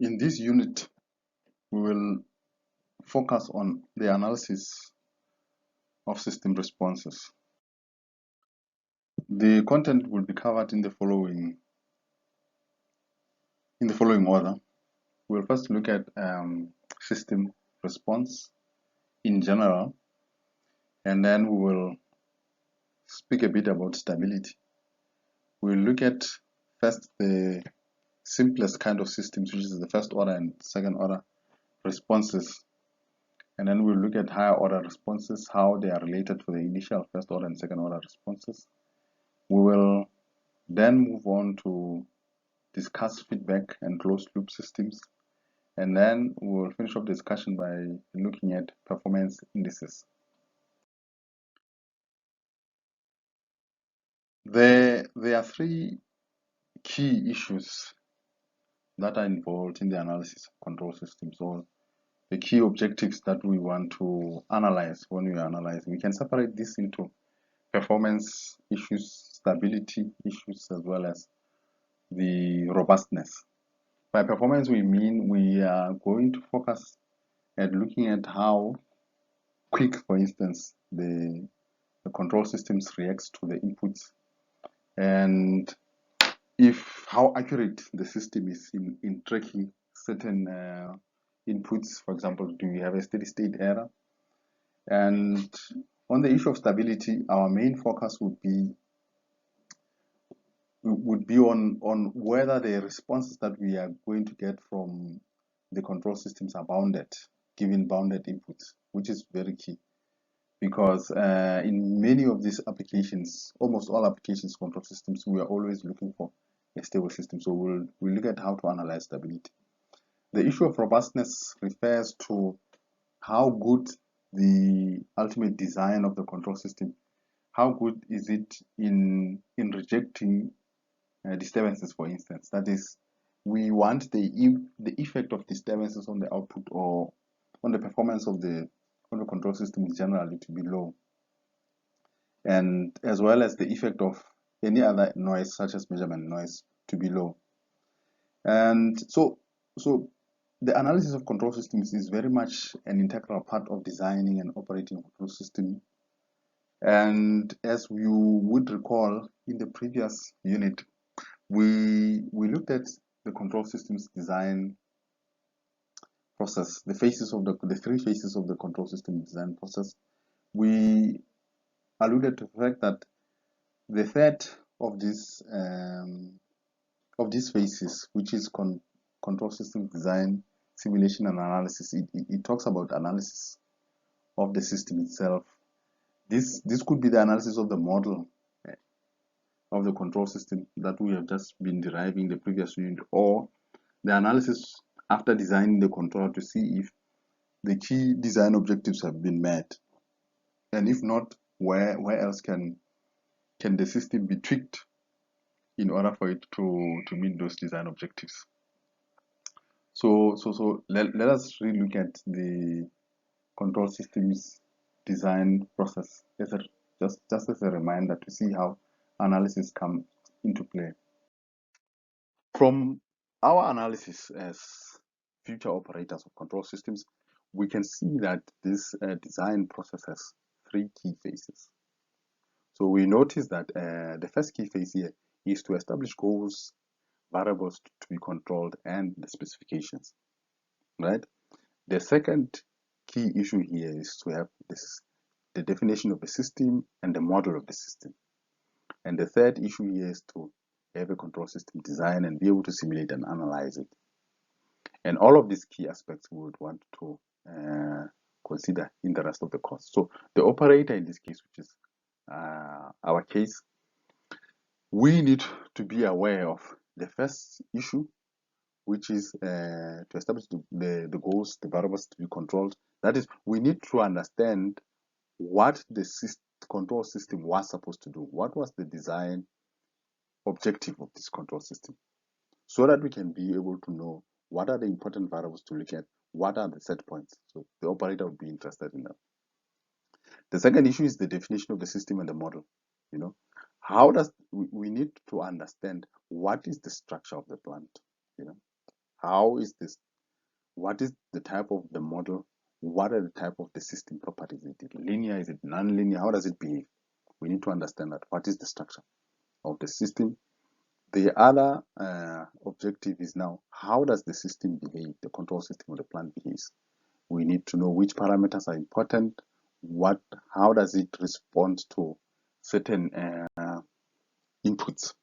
In this unit, we will focus on the analysis of system responses. The content will be covered in the following order. We'll first look at system response in general, and then we will speak a bit about stability. We'll look at first the simplest kind of systems, which is the first order and second order responses, and then we'll look at higher order responses, how they are related to the initial first order and second order responses. We will then move on to discuss feedback and closed loop systems, and then we will finish off the discussion by looking at performance indices. There are three key issues that are involved in the analysis of control systems, or the key objectives that we want to analyze when we analyze. We can separate this into performance issues, stability issues, as well as the robustness. By performance, we mean we are going to focus at looking at how quick, for instance, the control systems reacts to the inputs, and how accurate the system is in tracking certain inputs. For example, do we have a steady state error? And on the issue of stability, our main focus would be on whether the responses that we are going to get from the control systems are bounded, given bounded inputs, which is very key. Because in many of these applications, almost all applications, control systems, we are always looking for a stable system. So we'll look at how to analyze stability. The issue of robustness refers to how good the ultimate design of the control system, how good is it in rejecting disturbances, for instance. That is, we want the effect of disturbances on the output or on the performance of the control system generally to be low, and as well as the effect of any other noise such as measurement noise to be low. And so the analysis of control systems is very much an integral part of designing and operating a control system. And as you would recall, in the previous unit, we looked at the control systems design process, the three phases of the control system design process. We alluded to the fact that the third of these phases, which is control system design, simulation, and analysis, it talks about analysis of the system itself. This could be the analysis of the model of the control system that we have just been deriving the previous unit, or the analysis after designing the controller to see if the key design objectives have been met, and if not, where else can the system be tweaked in order for it to meet those design objectives. So let us really look at the control systems design process just as a reminder to see how analysis comes into play. From our analysis as future operators of control systems, we can see that this design process has three key phases. So we notice that the first key phase here is to establish goals, variables to be controlled, and the specifications, right? The second key issue here is to have the definition of the system and the model of the system. And the third issue here is to have a control system design and be able to simulate and analyze it. And all of these key aspects we would want to consider in the rest of the course. So the operator in this case, which is our case, we need to be aware of the first issue, which is to establish the goals, the variables to be controlled. That is, we need to understand what the control system was supposed to do. What was the design objective of this control system? So that we can be able to know what are the important variables to look at, what are the set points. So the operator would be interested in that. The second issue is the definition of the system and the model. How does we need to understand what is the structure of the plant? How is this? What is the type of the model? What are the type of the system properties? Is it linear? Is it non-linear? How does it behave? We need to understand that. What is the structure of the system? The other objective is now, how does the system behave, the control system of the plant behaves? We need to know which parameters are important, how does it respond to certain inputs.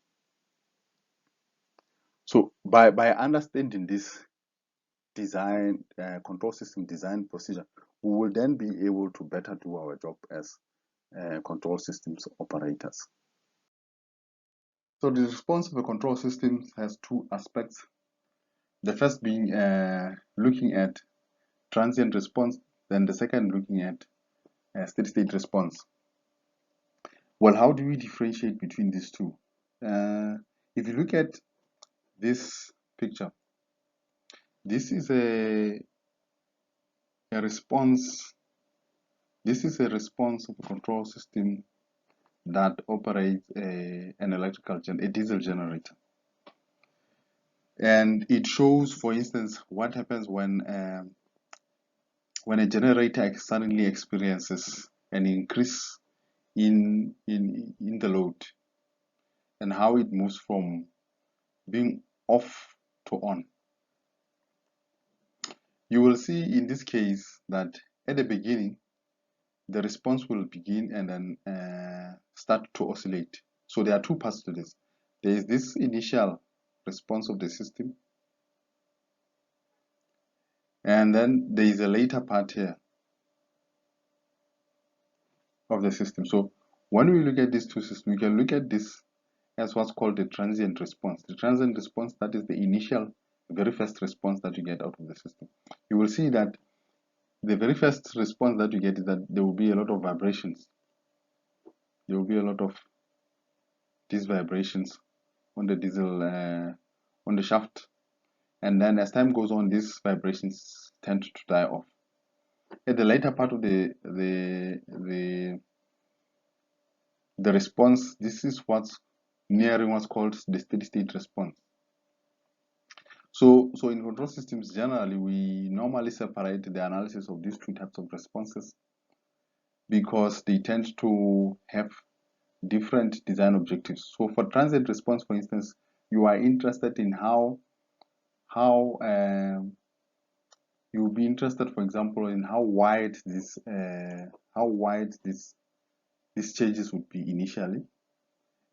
So by understanding this design, control system design procedure, we will then be able to better do our job as control systems operators. So the response of a control system has two aspects. The first being looking at transient response, then the second looking at steady-state response. Well, how do we differentiate between these two? If you look at this picture, this is a response. This is a response of a control system that operates a diesel generator, and it shows, for instance, what happens when a generator suddenly experiences an increase in the load, and how it moves from being off to on. You will see in this case that at the beginning the response will begin and then start to oscillate. So there are two parts to this. There is this initial response of the system, and then there is a later part here of the system. So when we look at these two systems, we can look at this as what's called the transient response. The transient response, that is the initial, very first response that you get out of the system. You will see that the very first response that you get is that there will be a lot of vibrations. There will be a lot of these vibrations on the diesel, on the shaft. And then as time goes on, these vibrations tend to die off. At the later part of the response, this is what's nearing what's called the steady-state response. So in control systems, generally, we normally separate the analysis of these two types of responses because they tend to have different design objectives. So for transient response, for instance, you are interested in how you'll be interested, for example, in how wide these changes would be initially,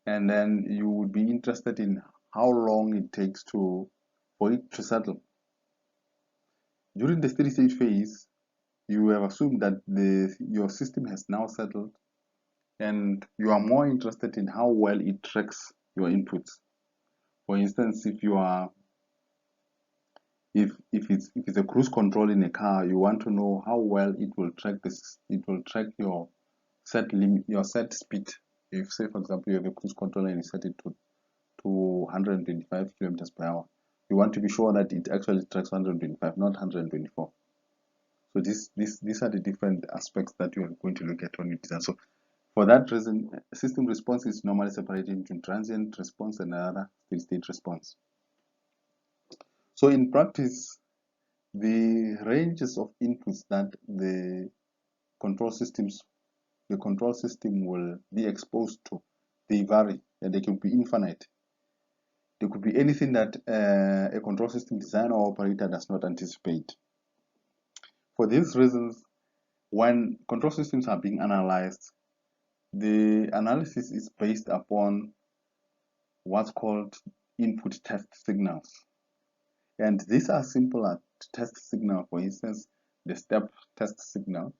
and then you would be interested in how long it takes for it to settle. During the steady state phase, you have assumed that your system has now settled, and you are more interested in how well it tracks your inputs. For instance, if it's a cruise control in a car, you want to know how well it will track your set limit, your set speed. If, say, for example, you have a cruise control and you set it to 125 kilometers per hour, you want to be sure that it actually tracks 125, not 124. So these are the different aspects that you are going to look at when you design. So for that reason, system response is normally separated into transient response and another steady-state response. So in practice, the ranges of inputs that the control system will be exposed to, they vary, and they can be infinite. There could be anything that a control system designer or operator does not anticipate. For these reasons, when control systems are being analyzed, the analysis is based upon what's called input test signals. And these are simple test signal. For instance, the step test signal.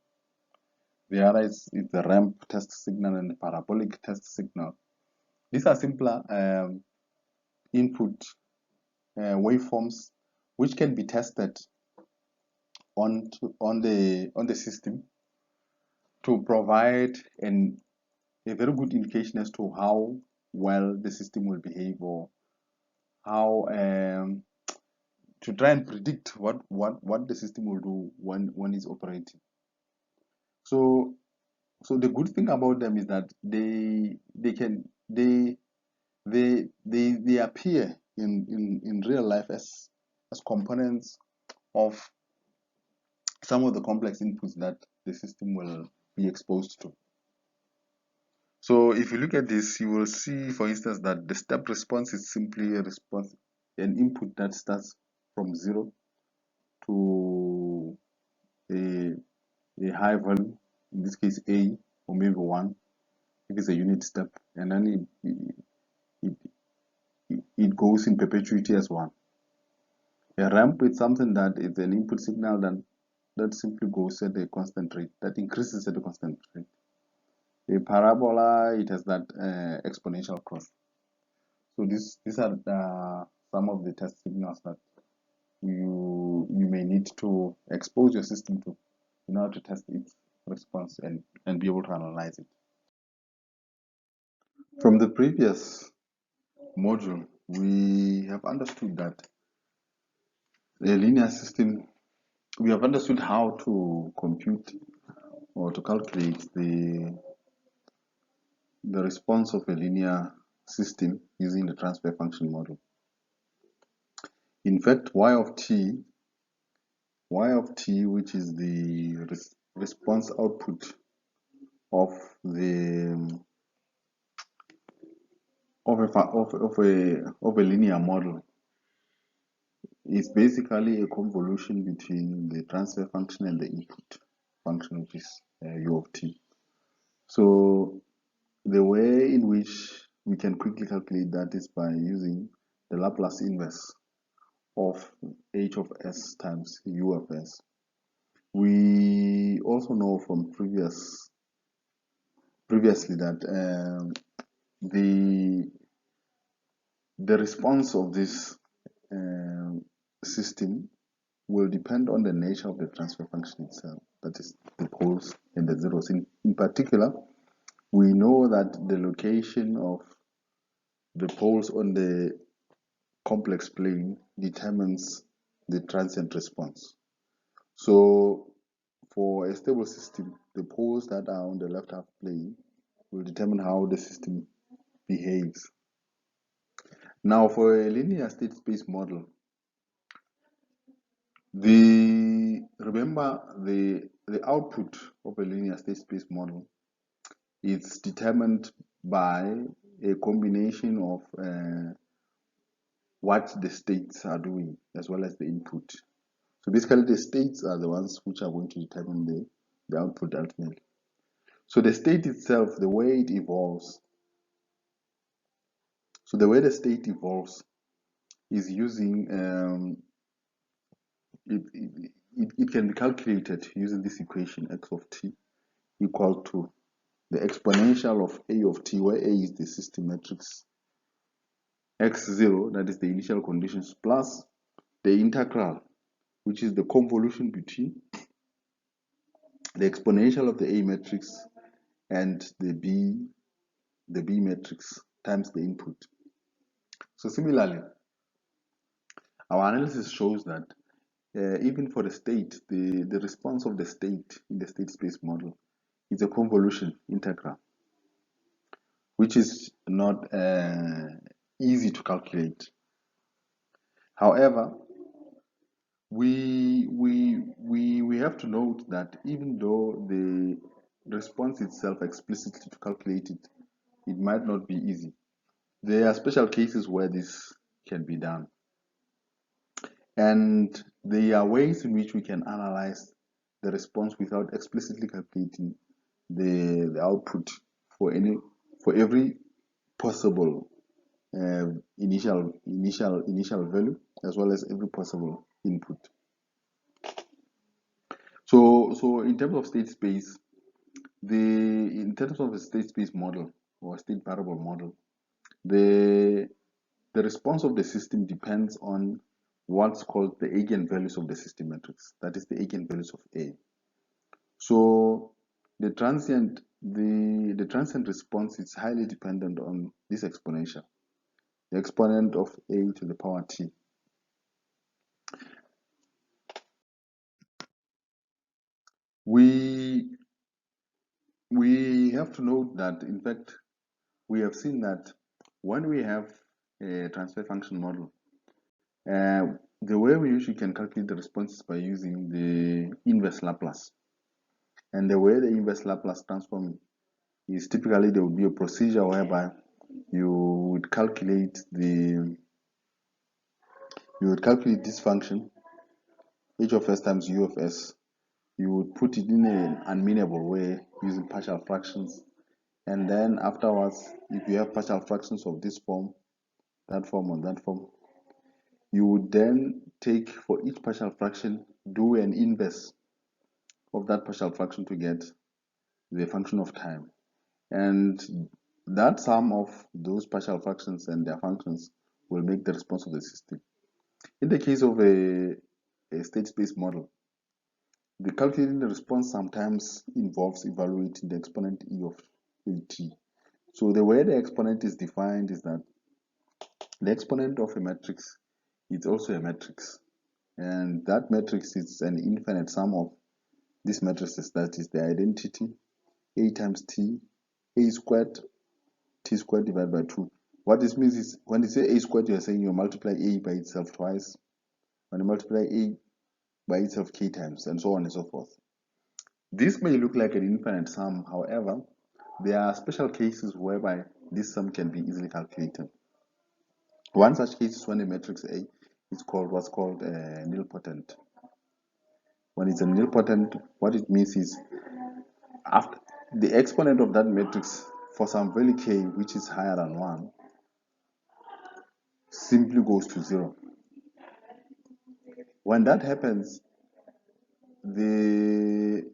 The other is the ramp test signal and the parabolic test signal. These are simpler input waveforms which can be tested on the system to provide a very good indication as to how well the system will behave, or how to try and predict what the system will do when it's operating. So the good thing about them is that they appear in real life as as components of some of the complex inputs that the system will be exposed to. So if you look at this, you will see, for instance, that the step response is simply a response, an input that starts from 0 to a high value, in this case A, or maybe 1, if it's a unit step, and then it goes in perpetuity as 1. A ramp is something that is an input signal that simply goes at a constant rate, that increases at a constant rate. A parabola, it has that exponential growth. So these are some of the test signals that you may need to expose your system to in order to test its response and be able to analyze it. From the previous module, we have understood that a linear system, we have understood how to compute or to calculate the response of a linear system using the transfer function model. In fact, y of t, which is the response output of the of a linear model, is basically a convolution between the transfer function and the input function, which is u of t. So the way in which we can quickly calculate that is by using the Laplace inverse of h of s times u of s. We also know from previously that the response of this system will depend on the nature of the transfer function itself, that is the poles and the zeros. In particular, we know that the location of the poles on the complex plane determines the transient response. So for a stable system, the poles that are on the left half plane will determine how the system behaves. Now for a linear state space model, remember the output of a linear state space model is determined by a combination of what the states are doing as well as the input. So basically the states are the ones which are going to determine the output ultimately. So the state itself, the way it evolves, so the way the state evolves is using it can be calculated using this equation x of t equal to the exponential of a of t, where a is the system matrix, x0, that is the initial conditions, plus the integral, which is the convolution between the exponential of the a matrix and the b matrix times the input. So similarly, our analysis shows that even for the state, the response of the state in the state space model is a convolution integral, which is not easy to calculate. However, we have to note that even though the response itself explicitly to calculate it, it might not be easy. There are special cases where this can be done. And there are ways in which we can analyze the response without explicitly calculating the output for every possible initial value as well as every possible input. So in terms of state space, in terms of a state space model or a state variable model, the response of the system depends on what's called the eigenvalues of the system matrix, that is the eigenvalues of A. So the transient response is highly dependent on this exponential, the exponent of A to the power t. We have to note that, in fact, we have seen that when we have a transfer function model, the way we usually can calculate the response is by using the inverse Laplace. And the way the inverse Laplace transform is typically there will be a procedure whereby you would calculate this function h of s times u of s. You would put it in an unmeanable way using partial fractions, and then afterwards, if you have partial fractions of this form, that form, or that form, you would then take, for each partial fraction, do an inverse of that partial fraction to get the function of time. And that sum of those partial fractions and their functions will make the response of the system. In the case of a state space model, the calculating the response sometimes involves evaluating the exponent e of at. So the way the exponent is defined is that the exponent of a matrix is also a matrix, and that matrix is an infinite sum of these matrices. That is the identity a times t, a squared, t squared divided by 2. What this means is, when you say a squared, you are saying you multiply a by itself twice, when you multiply a by itself k times, and so on and so forth. This may look like an infinite sum. However, there are special cases whereby this sum can be easily calculated. One such case is when a matrix A is called what's called nilpotent. When it's a nilpotent, what it means is, after the exponent of that matrix for some value k which is higher than 1 simply goes to 0. When that happens, then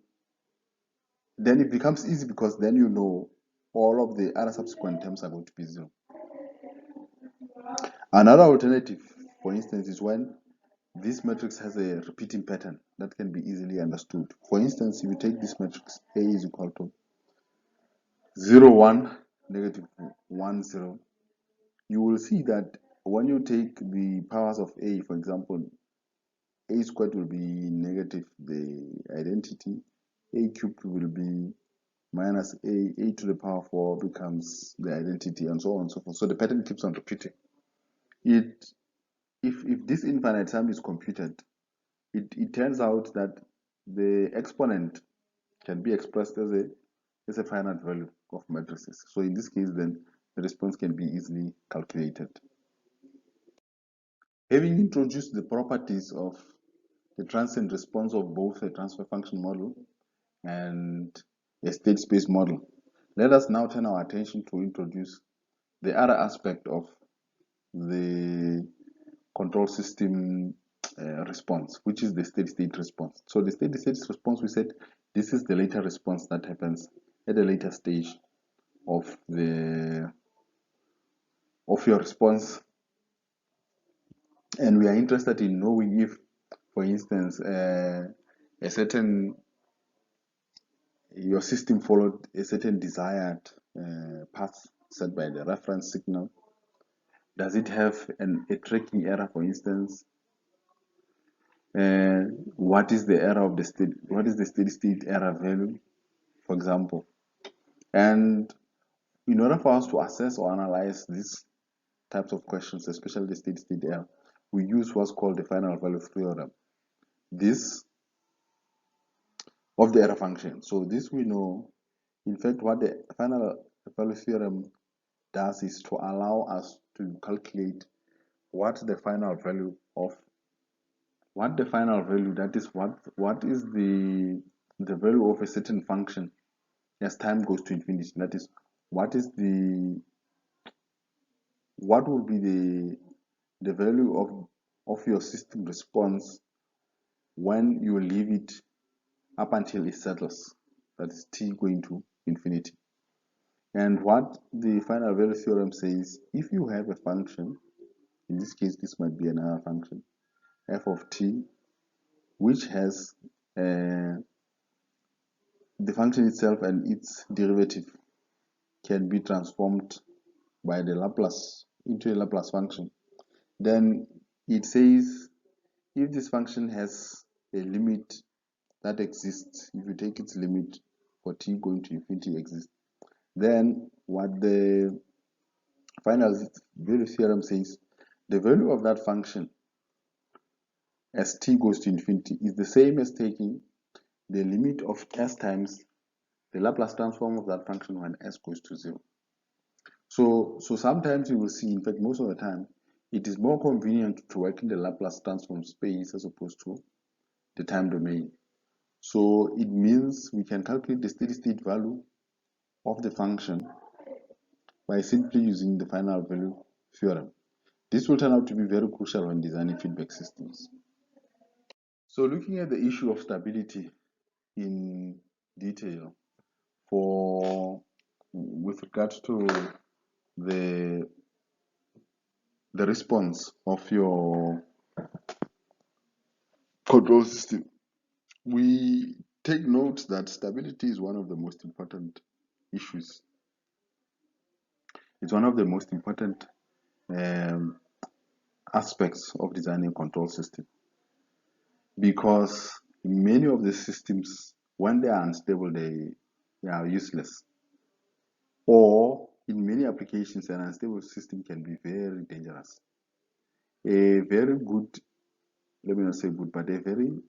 it becomes easy, because then you know all of the other subsequent terms are going to be 0. Another alternative, for instance, is when this matrix has a repeating pattern that can be easily understood. For instance, if you take this matrix, A is equal to 0, 1, negative 1, 0, you will see that when you take the powers of A, for example, A squared will be negative the identity, A cubed will be minus A to the power 4 becomes the identity, and so on and so forth. So the pattern keeps on repeating. If this infinite sum is computed, it turns out that the exponent can be expressed as a finite value of matrices. So in this case, then the response can be easily calculated. Having introduced the properties of the transient response of both a transfer function model and a state space model, let us now turn our attention to introduce the other aspect of the control system response, which is the steady state response. So the steady state response, we said, this is the later response that happens at a later stage of your response, and we are interested in knowing if, for instance, your system followed a certain desired path set by the reference signal. Does it have a tracking error, for instance? What is the error of the state? What is the steady state error value, for example? And in order for us to assess or analyze these types of questions, especially the steady state error, we use what's called the final value theorem. This of the error function. So this we know. In fact, what the final value theorem does is to allow us to calculate what the final value, that is what is the value of a certain function as time goes to infinity. That is, what will be the value of your system response when you leave it up until it settles, that is t going to infinity. And what the final value theorem says, if you have a function, in this case this might be another function, f of t, which has the function itself and its derivative can be transformed by the Laplace into a Laplace function, then it says if this function has a limit that exists, if you take its limit for t going to infinity exists, then what the final value theorem says, the value of that function as t goes to infinity is the same as taking the limit of s times the Laplace transform of that function when s goes to 0. So sometimes you will see, in fact, most of the time, it is more convenient to work in the Laplace transform space as opposed to the time domain. So it means we can calculate the steady state value of the function by simply using the final value theorem. This will turn out to be very crucial when designing feedback systems. So looking at the issue of stability in detail with regards to the response of your control system, we take note that stability is one of the most important issues. It's one of the most important aspects of designing a control system, because many of the systems, when they are unstable, they are useless. Or in many applications, an unstable system can be very dangerous. A very good, let me not say good, but the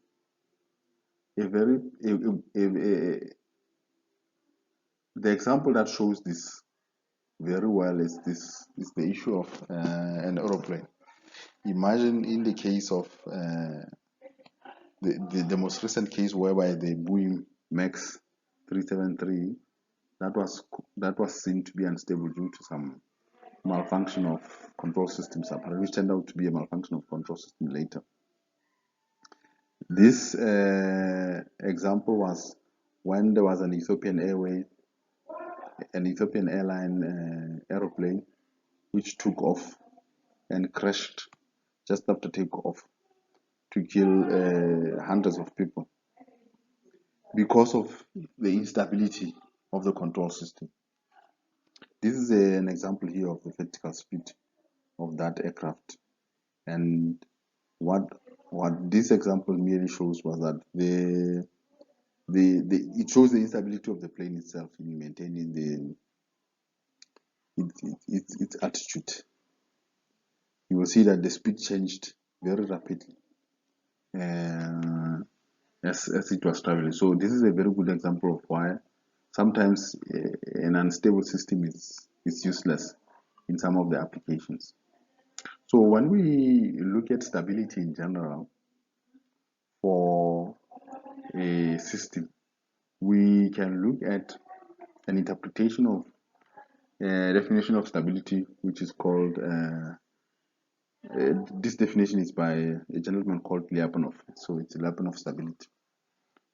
example that shows this very well is the issue of an aeroplane. Imagine in the case of the most recent case whereby the Boeing Max 373 that was seen to be unstable due to some malfunction of control systems, which turned out to be a malfunction of control system later. This example was when there was an Ethiopian airline aeroplane which took off and crashed just after takeoff to kill hundreds of people because of the instability of the control system. This is an example here of the vertical speed of that aircraft, and what this example merely shows was that it shows the instability of the plane itself in maintaining its altitude. You will see that the speed changed very rapidly as it was traveling. So this is a very good example of why sometimes an unstable system is useless in some of the applications. So when we look at stability in general for a system, we can look at an interpretation of definition of stability, which is called this definition is by a gentleman called Lyapunov. So it's Lyapunov stability.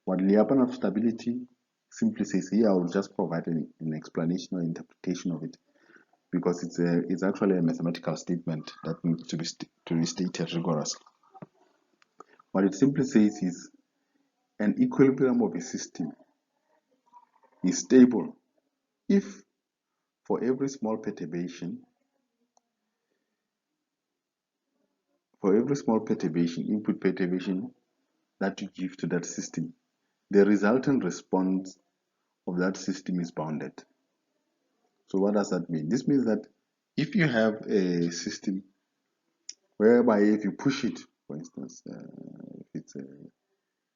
What Lyapunov stability simply says here, I will just provide an explanation or interpretation of it, because it's actually a mathematical statement that needs to be stated rigorously. What it simply says is an equilibrium of a system is stable if for every small perturbation, input perturbation that you give to that system, the resultant response of that system is bounded. So what does that mean? This means that if you have a system whereby if you push it, for instance,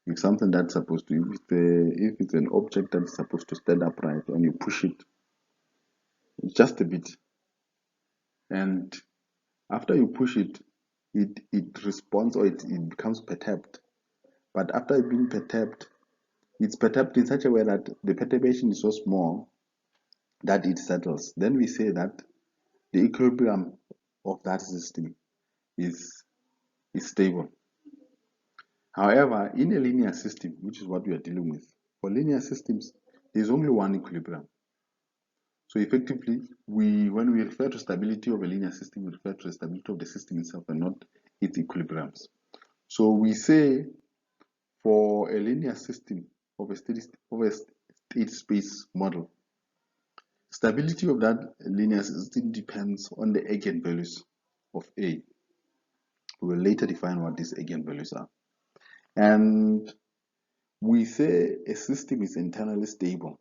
if something that's supposed to, if it's an object that's supposed to stand upright and you push it just a bit, and after you push it, it responds, or it becomes perturbed. But after being perturbed, it's perturbed in such a way that the perturbation is so small that it settles. Then we say that the equilibrium of that system is stable. However, in a linear system, which is what we are dealing with, for linear systems, there's only one equilibrium. So effectively, when we refer to stability of a linear system, we refer to the stability of the system itself and not its equilibriums. So we say for a linear system of a state space model, stability of that linear system depends on the eigenvalues of A. We will later define what these eigenvalues are. And we say a system is internally stable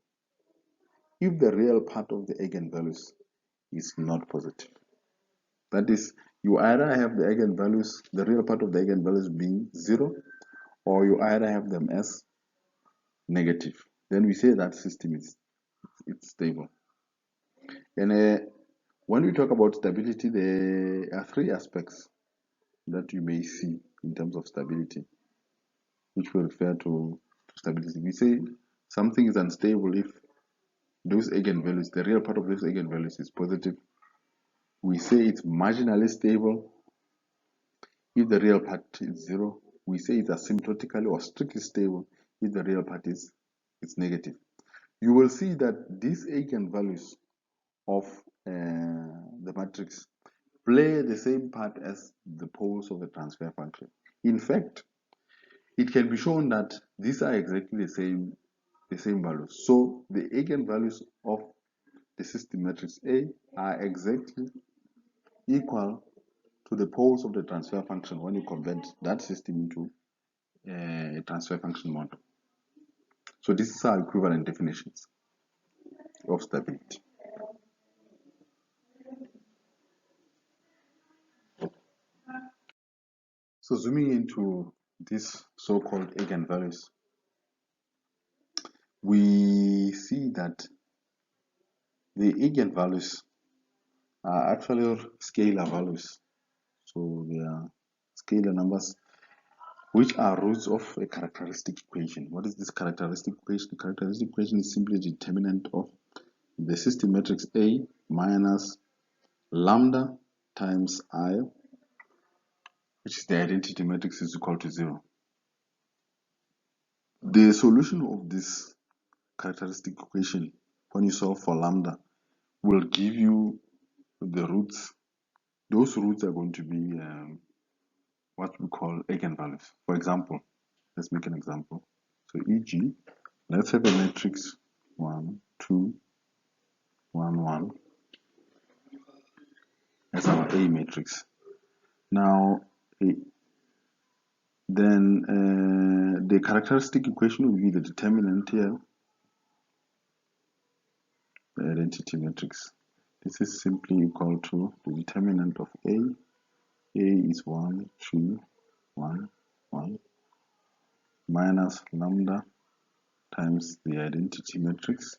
if the real part of the eigenvalues is not positive. That is, You either have the eigenvalues, the real part of the eigenvalues being 0, or you either have them as negative. Then we say that system is stable. And when we talk about stability, there are three aspects that you may see in terms of stability, which will refer to stability. We say something is unstable if those eigenvalues, the real part of those eigenvalues is positive. We say it's marginally stable if the real part is 0. We say it's asymptotically or strictly stable if the real part is negative. You will see that these eigenvalues of the matrix play the same part as the poles of the transfer function. In fact, it can be shown that these are exactly the same values. So the eigenvalues of the system matrix A are exactly equal to the poles of the transfer function when you convert that system into a transfer function model. So these are equivalent definitions of stability. So zooming into these so-called eigenvalues, we see that the eigenvalues are actually scalar values. So they are scalar numbers which are roots of a characteristic equation. What is this characteristic equation? The characteristic equation is simply the determinant of the system matrix A minus lambda times I, which is the identity matrix, is equal to 0. The solution of this characteristic equation, when you solve for lambda, will give you the roots. Those roots are going to be what we call eigenvalues. For example, let's make an example. So e.g., let's have a matrix 1, 2, 1, 1 as our A matrix. Now, then the characteristic equation will be the determinant here, the identity matrix. This is simply equal to the determinant of A. A is 1, 2, 1, 1, minus lambda times the identity matrix.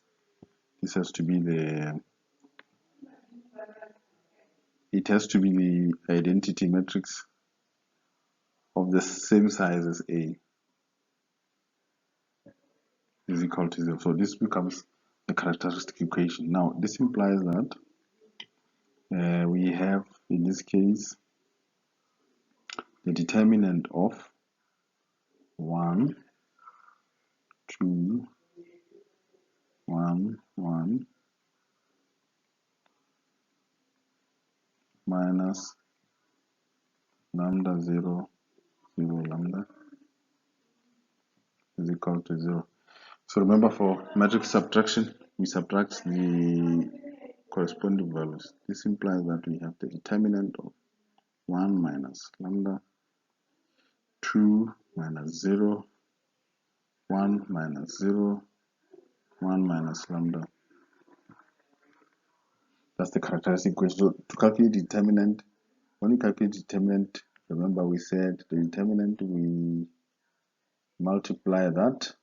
This has to be the identity matrix of the same size as A is equal to 0. So this becomes the characteristic equation. Now this implies that we have, in this case, the determinant of 1, 2, 1, 1 minus lambda 0, 0 lambda is equal to 0. So remember, for matrix subtraction, we subtract the corresponding values. This implies that we have the determinant of 1 minus lambda, 2 minus 0, 1 minus 0, 1 minus lambda. That's the characteristic equation. So to calculate determinant, when we calculate determinant, remember we said the determinant, we multiply that.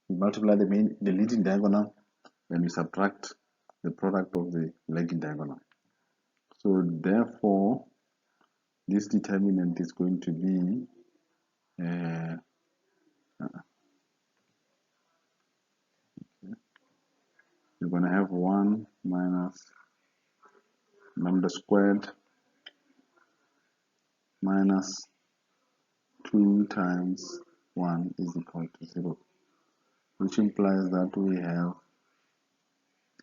We multiply the leading diagonal, and we subtract the product of the lagging diagonal. So therefore, this determinant is going to be you're going to have 1 minus lambda squared minus 2 times 1 is equal to 0, which implies that we have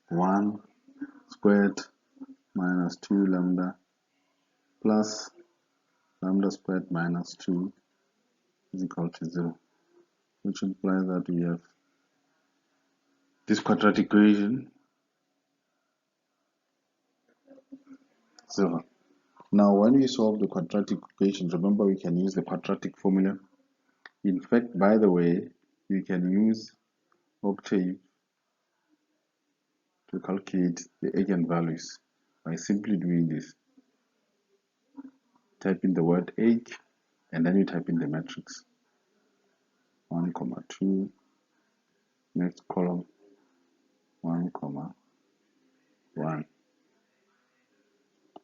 1 squared minus 2 lambda plus lambda squared minus 2 is equal to 0, which implies that we have this quadratic equation 0. Now when we solve the quadratic equation, remember we can use the quadratic formula. In fact, by the way, you can use Octave to calculate the eigenvalues by simply doing this. type in the word age, and then you type in the matrix 1, 2, next column 1, 1.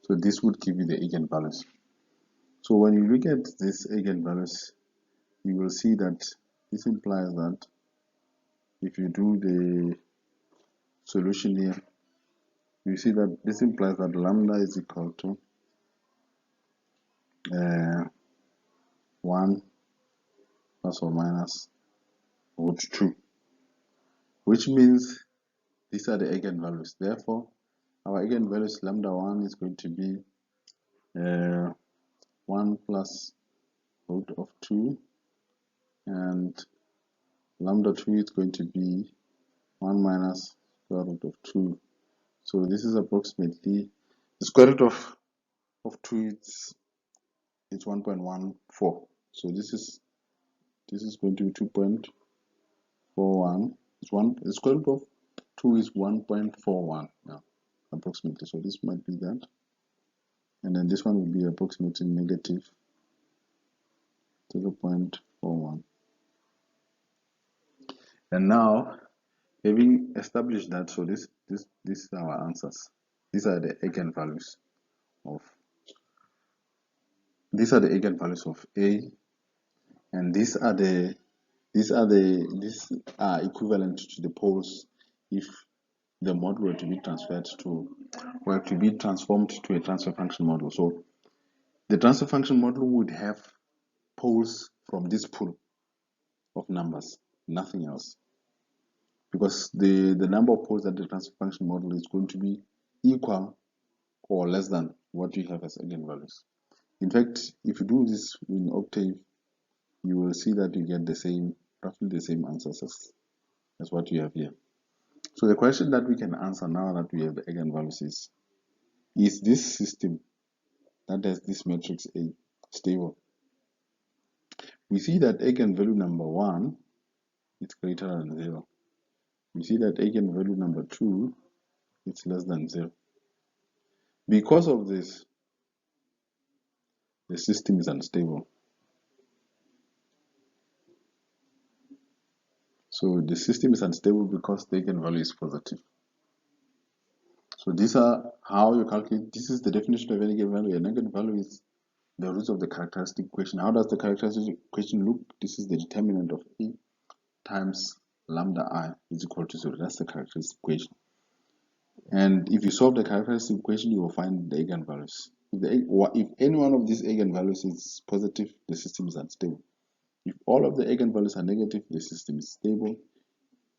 So this would give you the eigenvalues. So when you look at these eigenvalues, you will see that this implies that if you do the solution here, you see that this implies that lambda is equal to 1 plus or minus root 2, which means these are the eigenvalues. Therefore, our eigenvalues lambda 1 is going to be 1 plus root of 2, and lambda 2 is going to be 1 minus square root of 2. So this is approximately the square root of 2 it's 1.14. So this is going to be 2.41. The square root of 2 is 1.41 now, approximately. So this might be that, and then this one will be approximately negative 0.41. And now, having established that, so these are our answers. These are the eigenvalues of A, and these are equivalent to the poles if the model were to be transformed to a transfer function model. So the transfer function model would have poles from this pool of numbers, nothing else, because the number of poles that the transfer function model is going to be equal or less than what you have as eigenvalues. In fact, if you do this in Octave, you will see that you get roughly the same answers as what you have here. So the question that we can answer now that we have the eigenvalues is this system that has this matrix A stable? We see that eigenvalue number 1 is greater than 0. We see that eigenvalue number 2 is less than 0. Because of this, the system is unstable. So the system is unstable because the eigenvalue is positive. So these are how you calculate. This is the definition of an eigenvalue. An eigenvalue is the roots of the characteristic equation. How does the characteristic equation look? This is the determinant of A times lambda I is equal to 0. That's the characteristic equation. And if you solve the characteristic equation, you will find the eigenvalues. If any one of these eigenvalues is positive, the system is unstable. If all of the eigenvalues are negative, the system is stable.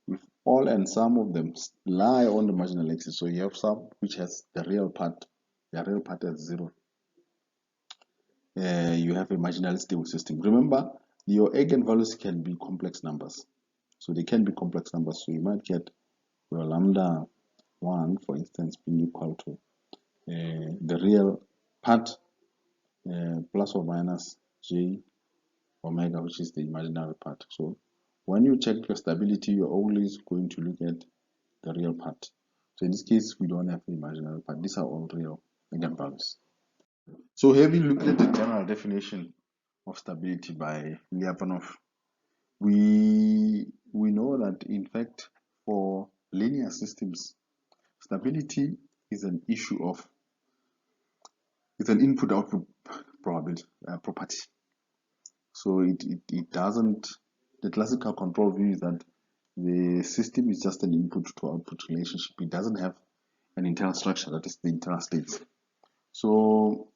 If all and some of them lie on the marginal axis, so you have some which has the real part at 0, you have a marginally stable system. Remember, your eigenvalues can be complex numbers. So they can be complex numbers. So you might get your lambda 1, for instance, being equal to the real part plus or minus j omega, which is the imaginary part. So when you check your stability, you're always going to look at the real part. So in this case, we don't have the imaginary part. These are all real eigenvalues. So having looked at the general definition of stability by Lyapunov, we know that in fact for linear systems, stability is an issue of an input-output property. So it doesn't. The classical control view is that the system is just an input-to-output relationship. It doesn't have an internal structure, that is the internal states. So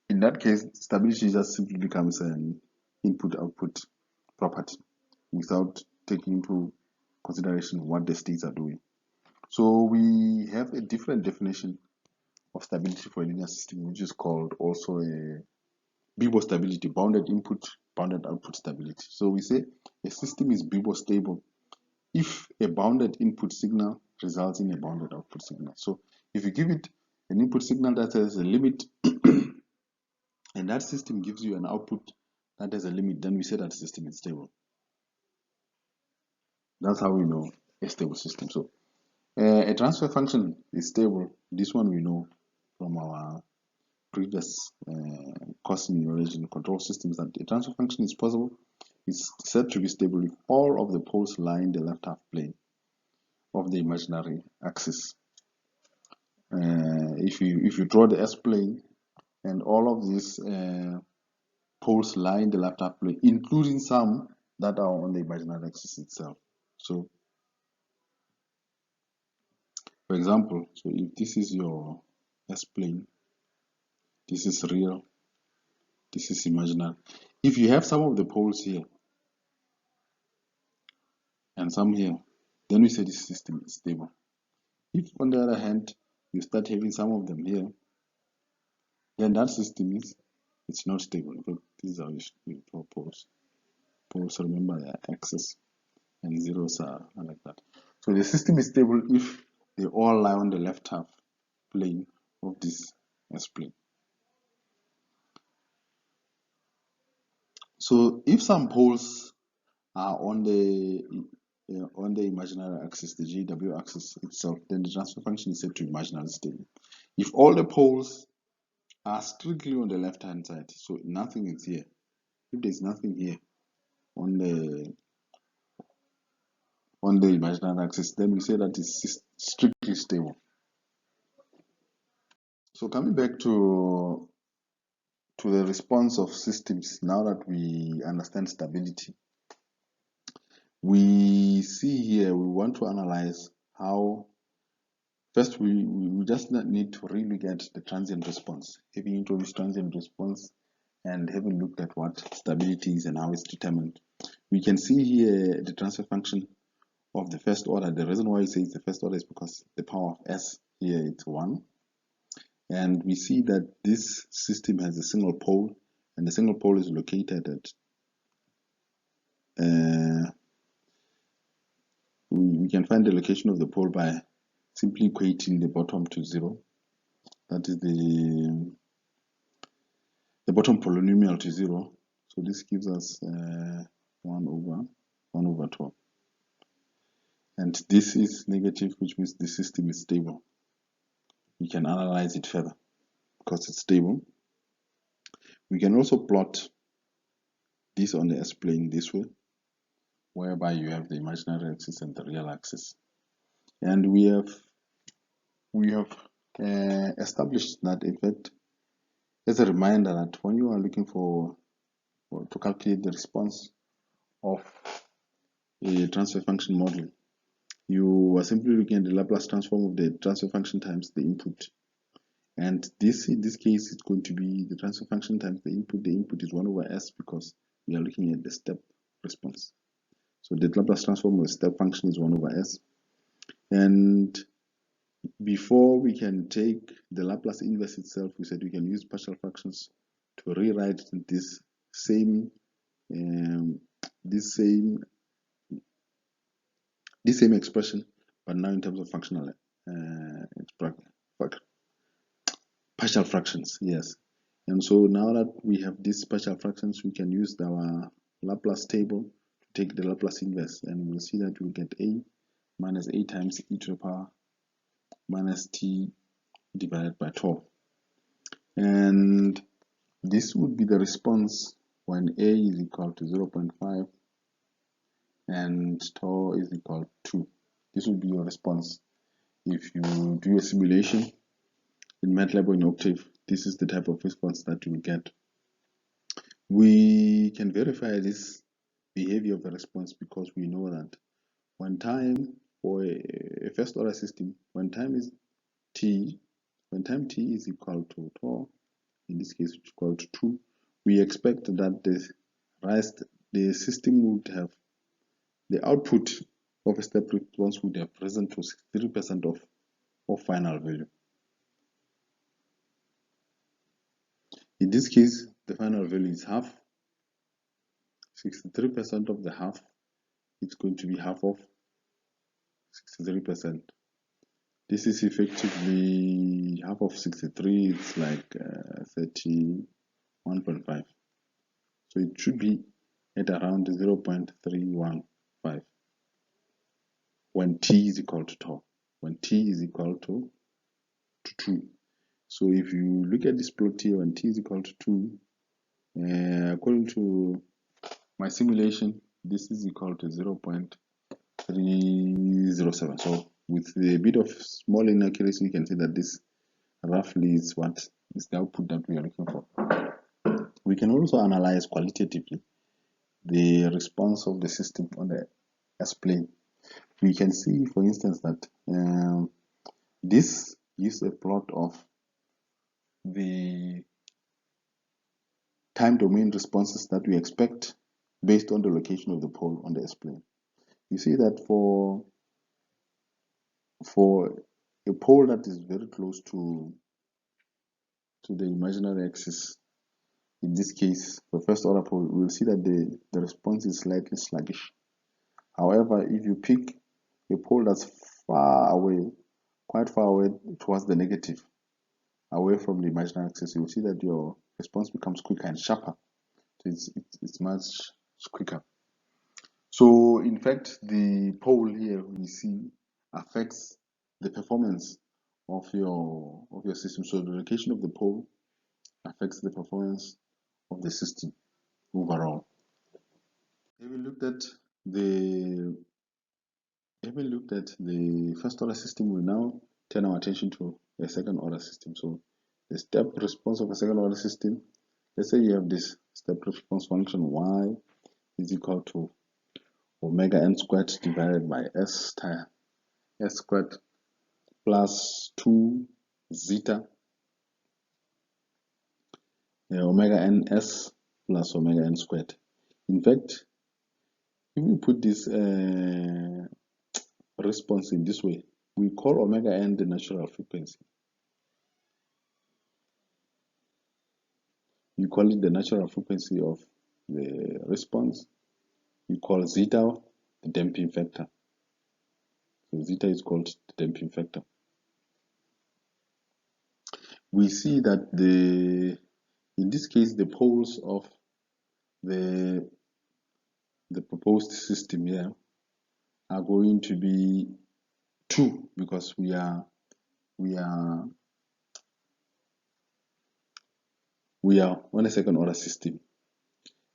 in that case, stability just simply becomes an input-output property without taking into consideration what the states are doing. So we have a different definition of stability for a linear system, which is called also a BIBO stability, bounded input, bounded output stability. So we say a system is BIBO stable if a bounded input signal results in a bounded output signal. So if you give it an input signal that has a limit and that system gives you an output that has a limit, then we say that system is stable. That's how we know a stable system. So a transfer function is stable. This one we know from our previous course in knowledge in control systems, that a transfer function is possible. It's said to be stable if all of the poles lie in the left half plane of the imaginary axis. If you draw the S-plane and all of these poles lie in the left half plane, including some that are on the imaginary axis itself. So, for example, so if this is your S-plane, this is real, this is imaginary. If you have some of the poles here and some here, then we say this system is stable. If, on the other hand, you start having some of them here, then that system it's not stable. Because this is how you draw poles. Poles, remember, they are axis, and zeros are like that. So the system is stable if they all lie on the left half plane of this S-plane. So if some poles are on the imaginary axis, the GW axis itself, then the transfer function is set to imaginary stable. If all the poles are strictly on the left hand side, so nothing is here, if there's nothing here on the imaginary axis, then we say that it's strictly stable. So coming back to the response of systems, now that we understand stability, we see here, we want to analyze how, first we just need to really get the transient response, having introduced transient response and having looked at what stability is and how it's determined. We can see here the transfer function of the first order. The reason why I say it's the first order is because the power of S here it's 1. And we see that this system has a single pole, and the single pole is located at we can find the location of the pole by simply equating the bottom to 0. That is the bottom polynomial to 0. So this gives us 1 over 12. And this is negative, which means the system is stable. We can analyze it further because it's stable. We can also plot this on the S-plane this way, whereby you have the imaginary axis and the real axis. And we have established that, in fact, as a reminder that when you are looking to calculate the response of a transfer function model, you are simply looking at the Laplace transform of the transfer function times the input. And this, in this case, it's going to be the transfer function times the input. The input is 1 over S because we are looking at the step response. So the Laplace transform of the step function is 1 over S. And before we can take the Laplace inverse itself, we said we can use partial fractions to rewrite this same expression, but now in terms of functional partial fractions. Yes. And so now that we have these partial fractions, we can use our Laplace table to take the Laplace inverse, and we'll see that we'll get a minus a times e to the power minus t divided by tau. And this would be the response when a is equal to 0.5 and tau is equal to 2. This would be your response. If you do a simulation in MATLAB or in Octave, this is the type of response that you will get. We can verify this behavior of the response because we know that when time for a first order system, when time t is equal to tau, in this case it's equal to 2, we expect that the system would have the output of a step response would have risen to 63% of final value. In this case, the final value is half. 63% of the half, it's going to be half of 63%. This is effectively half of 63, it's like 31.5. So it should be at around 0.315 when t is equal to tau, when t is equal to 2. So if you look at this plot here, when t is equal to 2, according to my simulation, this is equal to 0.307. So with a bit of small inaccuracy, you can see that this roughly is what is the output that we are looking for. We can also analyze qualitatively the response of the system on the S-plane. We can see, for instance, that this is a plot of the time domain responses that we expect based on the location of the pole on the S-plane. You see that for a pole that is very close to the imaginary axis, in this case, the first order pole, we'll see that the response is slightly sluggish. However, if you pick a pole that's far away, quite far away towards the negative, away from the imaginary axis, you'll see that your response becomes quicker and sharper. So it's much quicker. So in fact, the pole here we see affects the performance of your system. So the location of the pole affects the performance of the system overall. If we looked at the first order system, we now turn our attention to a second order system. So the step response of a second order system, let's say you have this step response function y is equal to omega n squared divided by s squared plus 2 zeta omega n s plus omega n squared. In fact, if we put this response in this way, we call omega n the natural frequency. You call it the natural frequency of the response. You call zeta the damping factor. So zeta is called the damping factor. We see that in this case, the poles of the proposed system here are going to be 2 because we are on a second order system,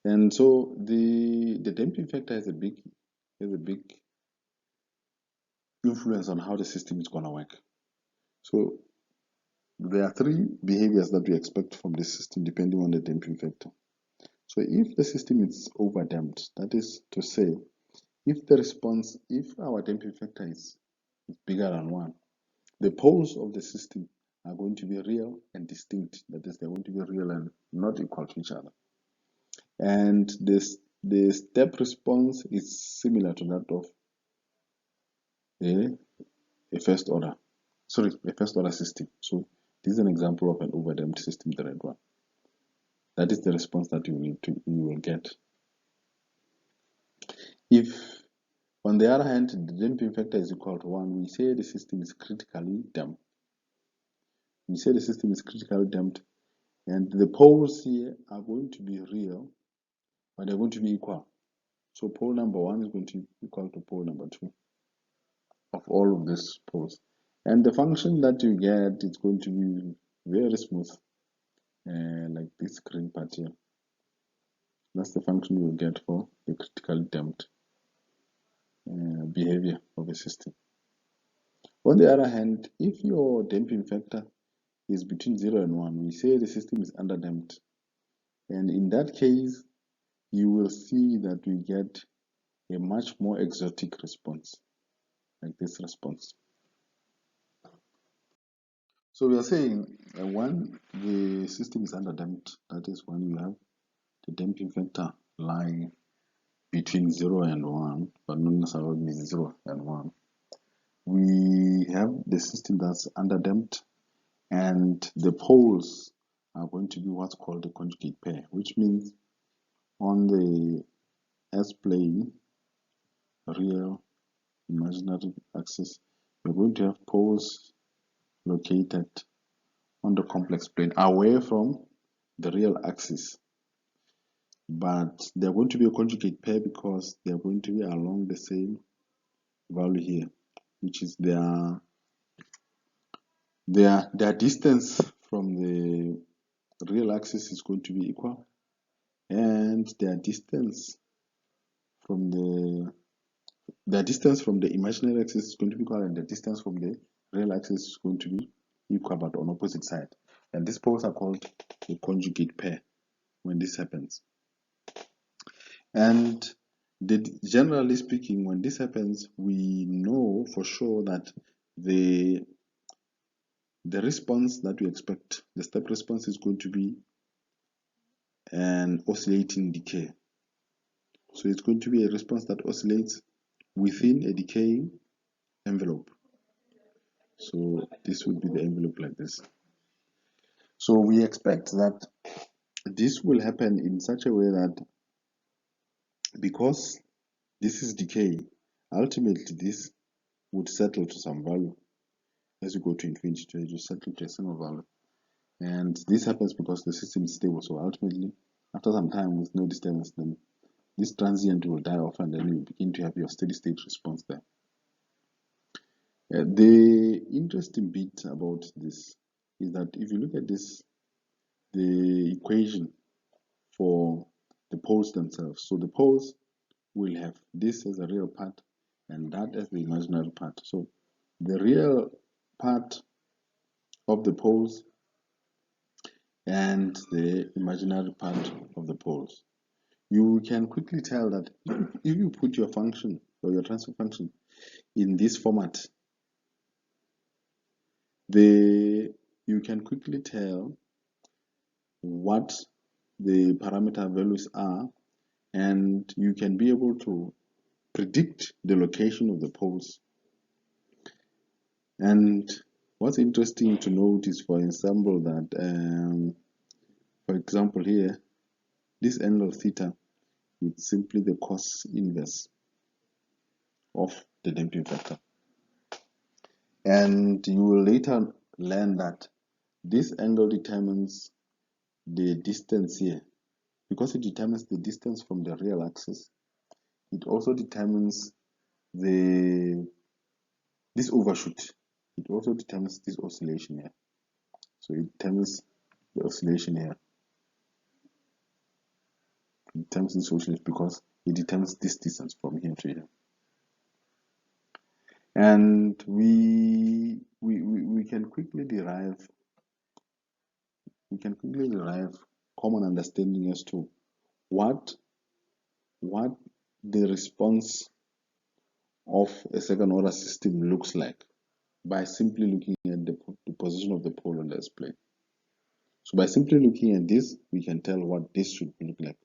and so the damping factor has a big influence on how the system is going to work. So there are 3 behaviors that we expect from the system depending on the damping factor. So if the system is over damped, that is to say, if our damping factor is bigger than 1, the poles of the system are going to be real and distinct. That is, they're going to be real and not equal to each other. And the step response is similar to that of a first order system. So this is an example of an overdamped system, the red one. That is the response that you will get. If, on the other hand, the damping factor is equal to 1, we say the system is critically damped. And the poles here are going to be real, but they're going to be equal. So pole number 1 is going to be equal to pole number 2 of all of these poles. And the function that you get is going to be very smooth, like this green part here. That's the function you will get for the critically damped behavior of a system. On the other hand, if your damping factor is between 0 and 1, we say the system is underdamped. And in that case, you will see that we get a much more exotic response, like this response. So we are saying when the system is underdamped, that is when you have the damping factor lying between 0 and 1, but not necessarily 0 and 1. We have the system that's underdamped, and the poles are going to be what's called the conjugate pair, which means on the S-plane, real, imaginary axis, you're going to have poles located on the complex plane away from the real axis. But they're going to be a conjugate pair because they're going to be along the same value here, which is their distance from the real axis is going to be equal, and their distance from the imaginary axis is going to be equal, and the distance from the real axis is going to be equal but on opposite side. And these poles are called a conjugate pair when this happens. And generally speaking, when this happens, we know for sure that the response that we expect, the step response, is going to be an oscillating decay. So it's going to be a response that oscillates within a decaying envelope. So this would be the envelope like this. So we expect that this will happen in such a way that, because this is decay, ultimately this would settle to some value. As you go to infinity, you settle to a single value. And this happens because the system is stable. So ultimately, after some time with no disturbance, then this transient will die off, and then you begin to have your steady state response there. The interesting bit about this is that if you look at this, the equation for the poles themselves. So the poles will have this as a real part and that as the imaginary part. So the real part of the poles and the imaginary part of the poles. You can quickly tell that if you put your function or your transfer function in this format, you can quickly tell what the parameter values are, and you can be able to predict the location of the poles. And what's interesting to note is, for example, that for example here, this angle theta is simply the cos inverse of the damping factor. And you will later learn that this angle determines the distance here. Because it determines the distance from the real axis, it also determines this overshoot. It also determines this oscillation here. So it determines the oscillation here. It determines this oscillation because it determines this distance from here to here. And we can quickly derive common understanding as to what the response of a second order system looks like by simply looking at the position of the pole on the display. So by simply looking at this, we can tell what this should look like.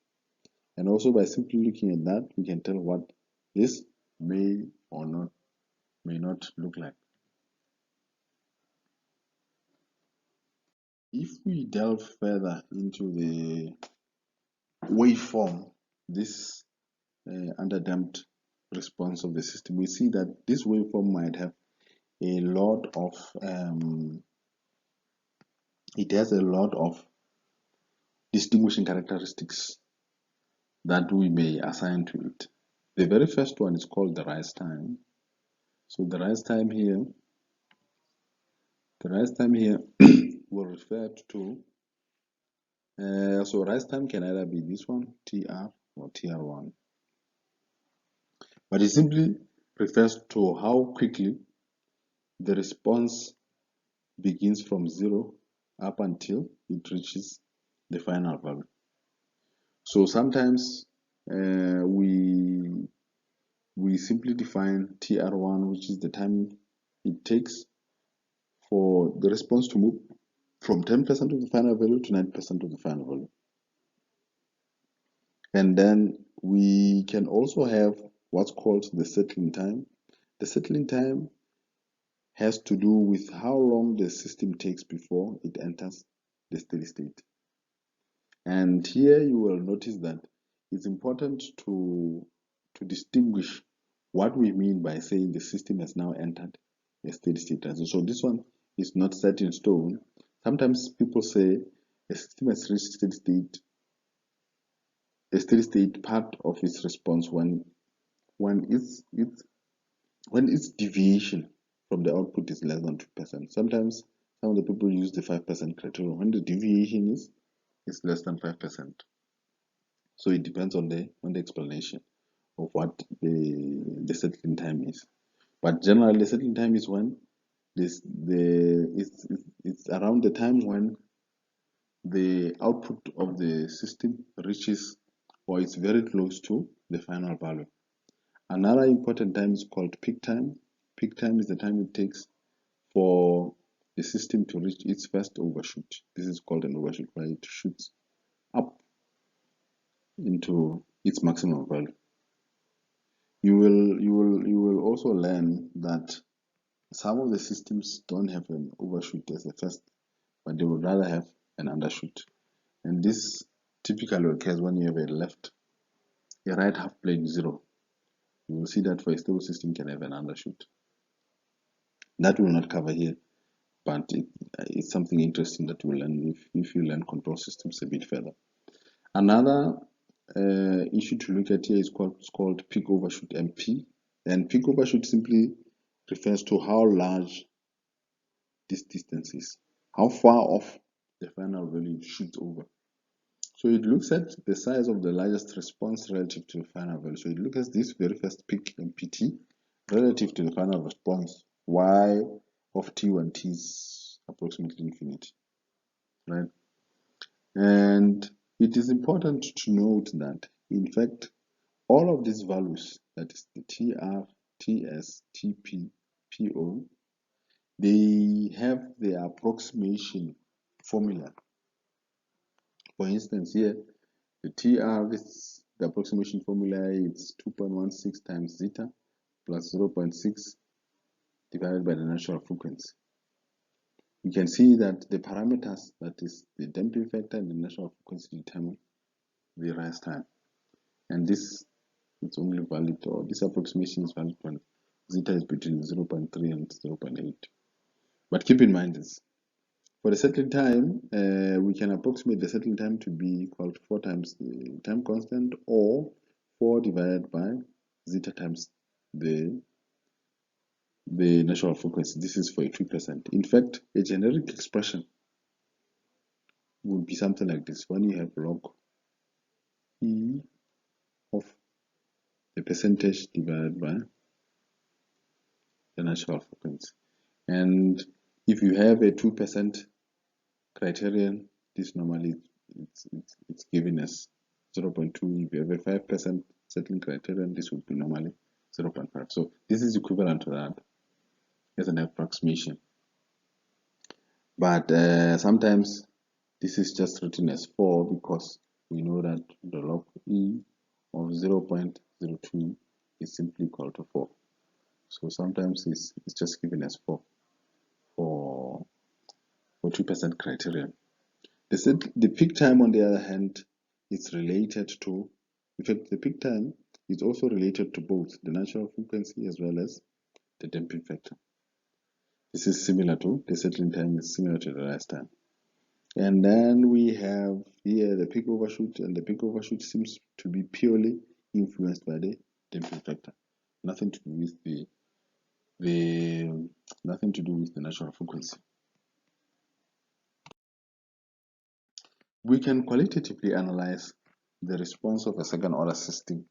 And also by simply looking at that, we can tell what this may or may not look like. If we delve further into the waveform, this underdamped response of the system, we see that this waveform might have a lot of it has a lot of distinguishing characteristics that we may assign to it. The very first one is called the rise time. So the rise time here will refer to so rise time can either be this one, TR, or TR1. But it simply refers to how quickly the response begins from 0 up until it reaches the final value. So sometimes we simply define TR1, which is the time it takes for the response to move from 10% of the final value to 9% of the final value. And then we can also have what's called the settling time. The settling time has to do with how long the system takes before it enters the steady state. And here you will notice that it's important to distinguish what we mean by saying the system has now entered a steady state. So this one is not set in stone. Sometimes people say a system has reached a steady state part of its response when its deviation from the output is less than 2%. Sometimes Some of the people use the 5% criteria when the deviation is less than 5%. So it depends on the explanation of what the settling time is. But generally, the settling time is when it's around the time when the output of the system reaches or is very close to the final value. Another important time is called peak time. Peak time is the time it takes for the system to reach its first overshoot. This is called an overshoot, where it shoots up into its maximum value. You will also learn that some of the systems don't have an overshoot as a first, but they would rather have an undershoot. And this typically occurs when you have a right half plane 0. You will see that for a stable system can have an undershoot. That will not cover here, but it's something interesting that you will learn if you learn control systems a bit further. Another issue to look at here is called peak overshoot MP. And peak overshoot simply refers to how large this distance is, how far off the final value shoots over. So it looks at the size of the largest response relative to the final value. So it looks at this very first peak MPT relative to the final response y of t when t is approximately infinity, right? And it is important to note that, in fact, all of these values, that is the TR, TS, TP, PO, they have the approximation formula. For instance, here, the TR, the approximation formula, it's 2.16 times zeta plus 0.6 divided by the natural frequency. You can see that the parameters, that is the damping factor and the natural frequency, determine the rise time. And this is only valid, or this approximation is valid when zeta is between 0.3 and 0.8. But keep in mind this. For the settling time, we can approximate the settling time to be equal to 4 times the time constant, or 4 divided by zeta times the natural frequency. This is for a 2%. In fact, a generic expression would be something like this. When you have log E of the percentage divided by the natural frequency. And if you have a 2% criterion, this normally it's given as 0.2. If you have a 5% settling criterion, this would be normally 0.5. So this is equivalent to that as an approximation. But sometimes this is just written as 4 because we know that the log E of 0.02 is simply equal to 4. So sometimes it's just given as 4 for 2% criterion. The peak time, on the other hand, is related to, in fact, the peak time is also related to both the natural frequency as well as the damping factor. This is similar to the settling time, is similar to the rise time. And then we have here the peak overshoot, and the peak overshoot seems to be purely influenced by the damping factor, nothing to do with nothing to do with the natural frequency. We can qualitatively analyze the response of a second order system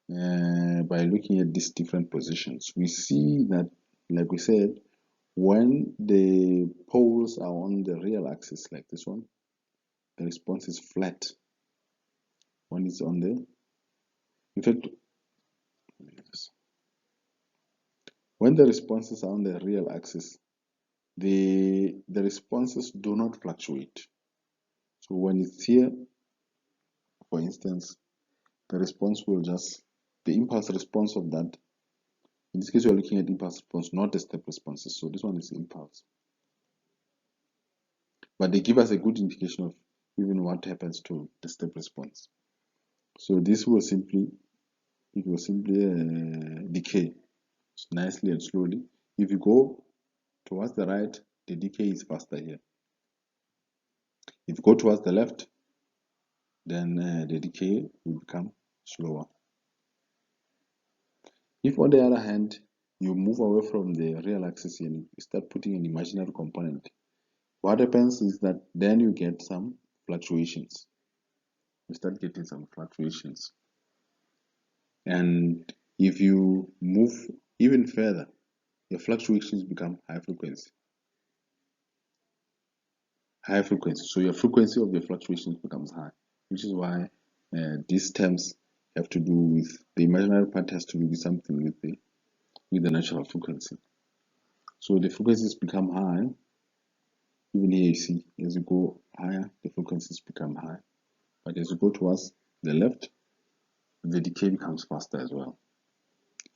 by looking at these different positions. We see that, like we said, when the poles are on the real axis, like this one, the response is flat. When it's on the, in fact, when the responses are on the real axis, the responses do not fluctuate. So when it's here, for instance, the response will just, the impulse response of that, in this case, we're looking at impulse response, not the step responses. So this one is impulse. But they give us a good indication of even what happens to the step response. So this will simply, it will simply decay nicely and slowly. If you go towards the right, the decay is faster here. If you go towards the left, then the decay will become slower. If, on the other hand, you move away from the real axis and you start putting an imaginary component, what happens is that then you get some fluctuations. You start getting some fluctuations. And if you move even further, your fluctuations become high frequency. High frequency. So your frequency of the fluctuations becomes high, which is why these terms have to do with the imaginary part has to do with something with the natural frequency. So the frequencies become high. Even here you see as you go higher, the frequencies become high. But as you go towards the left, the decay becomes faster as well.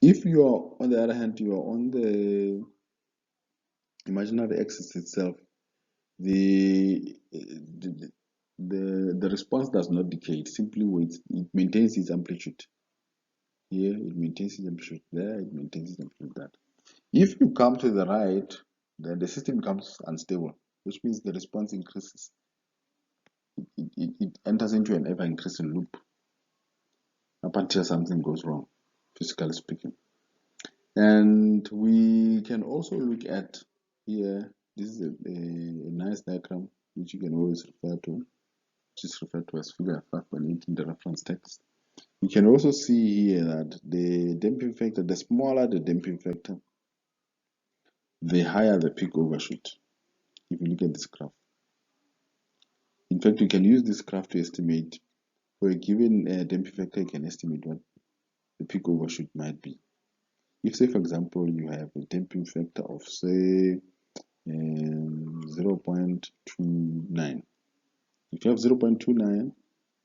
If you are, on the other hand, you are on the imaginary axis itself, the response does not decay. It simply waits. It maintains its amplitude. Here it maintains its amplitude. There it maintains its amplitude. That. If you come to the right, then the system becomes unstable, which means the response increases. It enters into an ever increasing loop up until something goes wrong, physically speaking. And we can also look at here. This is a nice diagram which you can always refer to, which is referred to as figure 5.8 in the reference text. You can also see here that the damping factor, the smaller the damping factor, the higher the peak overshoot. If you look at this graph. In fact, you can use this graph to estimate for a given damping factor, you can estimate what the peak overshoot might be. If, say, for example, you have a damping factor of, say, 0.29. If you have 0.29,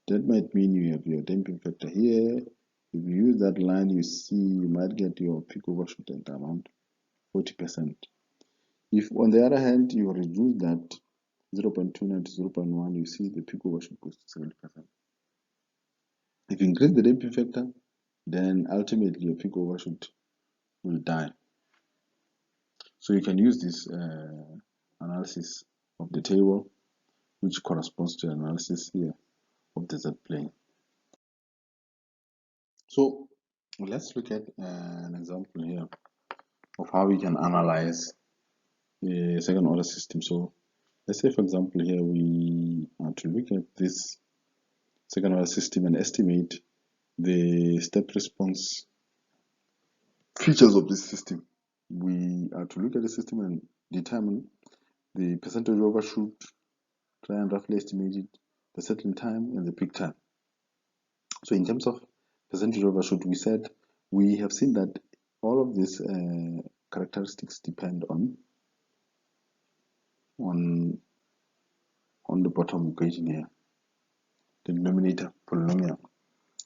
that might mean you have your damping factor here. If you use that line, you see you might get your peak overshoot at around 40%. If, on the other hand, you reduce that 0.29 to 0.1, you see the peak overshoot goes to 70%. If you increase the damping factor, then ultimately your peak overshoot will die. So you can use this analysis of the table, which corresponds to analysis here of the Z-plane. So let's look at an example here of how we can analyze the second order system. So let's say, for example, here we are to look at this second order system and estimate the step response features of this system. We are to look at the system and determine the percentage overshoot, try and roughly estimate it, the settling time and the peak time. So in terms of percentage overshoot, we said we have seen that all of these characteristics depend on the bottom equation here, the denominator polynomial,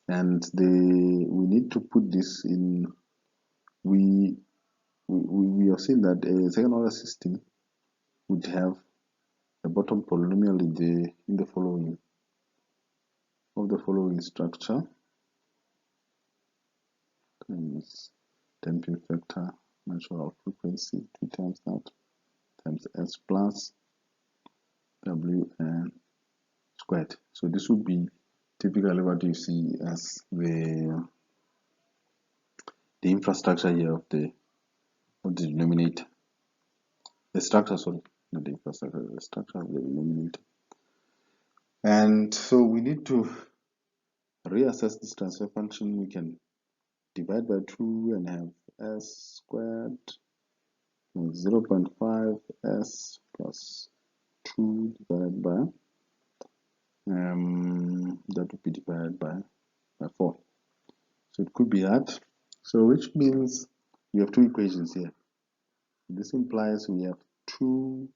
and we need to put this in. We have seen that a second order system would have a bottom polynomial in the following structure times damping factor natural frequency 2 times that times S plus WN squared. So this would be typically what you see as the infrastructure here of the denominator. The structure, sorry, not the infrastructure, the structure of the denominator. And so we need to reassess this transfer function. We can divide by 2 and have S squared 0.5 S plus 2 divided by that would be divided by 4. So it could be that. So which means we have two equations here. This implies we have two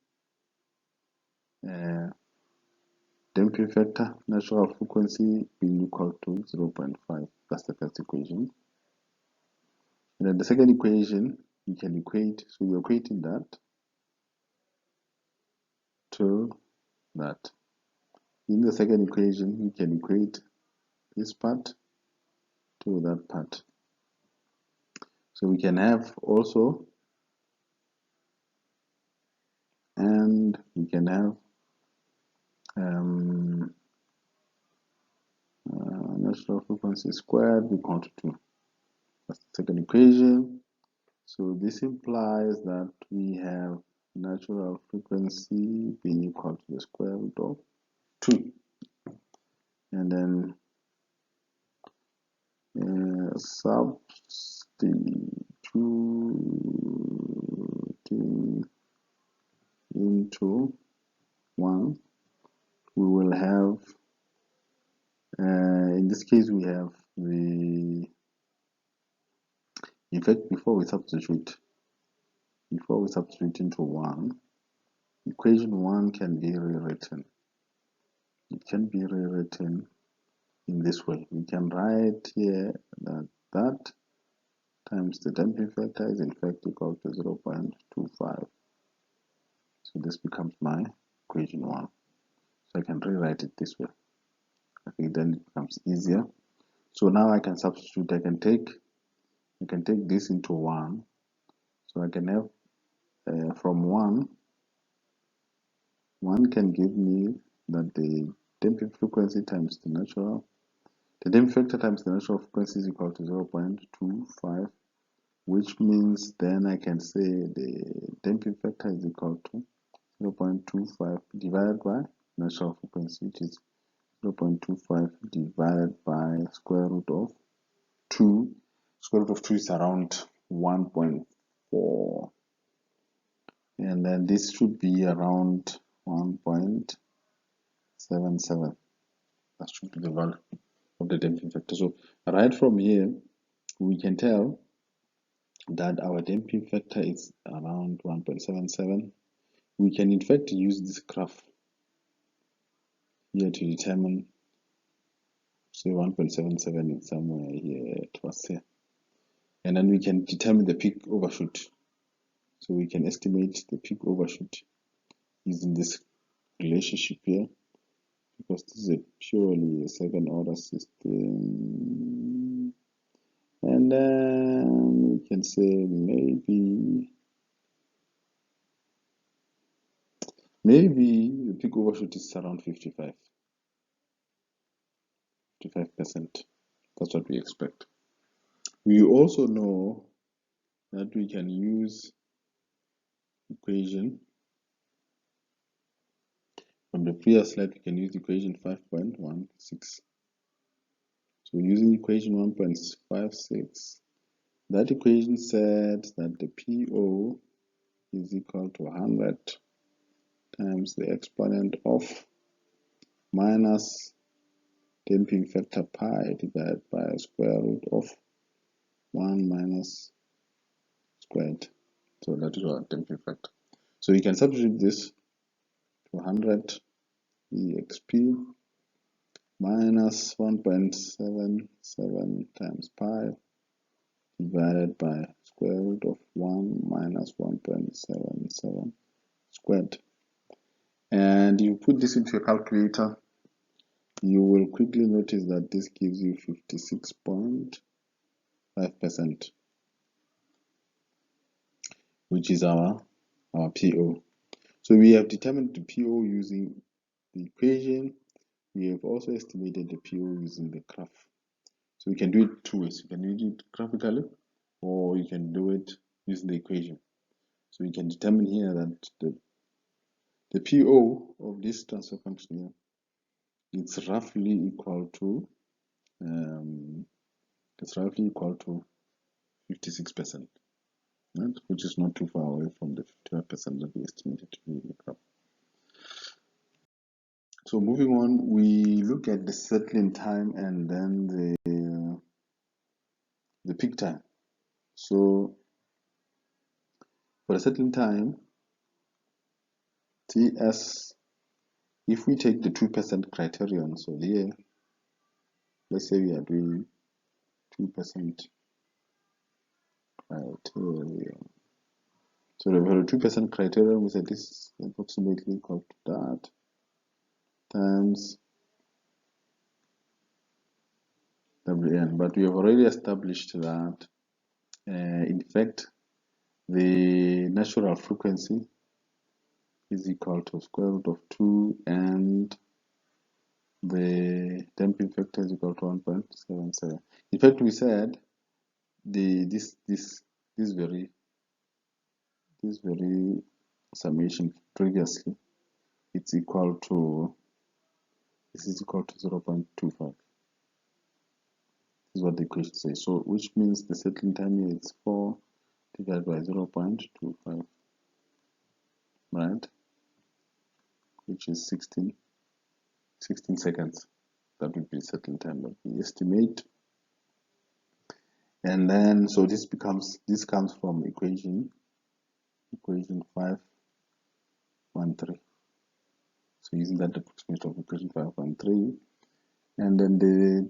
damping factor natural frequency being equal to 0.5. That's the first equation. And then the second equation we can equate, so we're equating that to that. In the second equation, we can equate this part to that part. So we can have also, and we can have natural frequency squared equal to 2. That's the second equation. So this implies that we have natural frequency being equal to the square root of 2. And then substituting into 1, we will have, in this case, we have the, in fact, before we substitute into 1, equation 1 can be rewritten. It can be rewritten in this way. We can write here that times the damping factor is in fact equal to 0.25. So this becomes my equation 1. So I can rewrite it this way. I think then it becomes easier. So now I can substitute. I can take this into 1. So I can have from 1 can give me that the damping frequency times the damping factor times the natural frequency is equal to 0.25, which means then I can say the damping factor is equal to 0.25 divided by natural frequency, which is 0.25 divided by square root of 2. Square root of 2 is around 1.4. And then this should be around 1.77. That should be the value of the damping factor. So right from here, we can tell that our damping factor is around 1.77. We can in fact use this graph here to determine, say 1.77 is somewhere here, it was here. And then we can determine the peak overshoot. So we can estimate the peak overshoot using this relationship here, because this is purely a second order system. And then we can say maybe the peak overshoot is around 55%. That's what we expect. We also know that we can use equation from the previous slide. We can use equation 5.16. So using equation 1.56, that equation said that the PO is equal to 100 times the exponent of minus damping factor pi divided by square root of 1 minus squared. So that is our damping factor. So we can substitute this to 100 exp minus 1.77 times pi divided by square root of 1 minus 1.77 squared. And you put this into your calculator, you will quickly notice that this gives you 56.5%, which is our PO. So we have determined the PO using the equation. We have also estimated the PO using the graph. So we can do it two ways. You can do it graphically, or you can do it using the equation. So we can determine here that the PO of this transfer function here, it's roughly equal to 56%, right? Which is not too far away from the 55% that we estimated to be in the graph. So moving on, we look at the settling time and then the peak time. So for the settling time, TS, if we take the 2% criterion, so here, let's say we are doing 2% criterion. So for the 2% criterion, we said this is approximately equal to that times WN. But we have already established that, in fact, the natural frequency is equal to square root of 2 and the damping factor is equal to 1.77. In fact, we said this this very summation previously, it's equal to, this is equal to 0.25. This is what the equation says. So which means the settling time here is 4 divided by 0.25, right? Which is 16 seconds. That would be settling time that we estimate. And then, so this comes from equation 513. So using that approximation of equation 513, and then the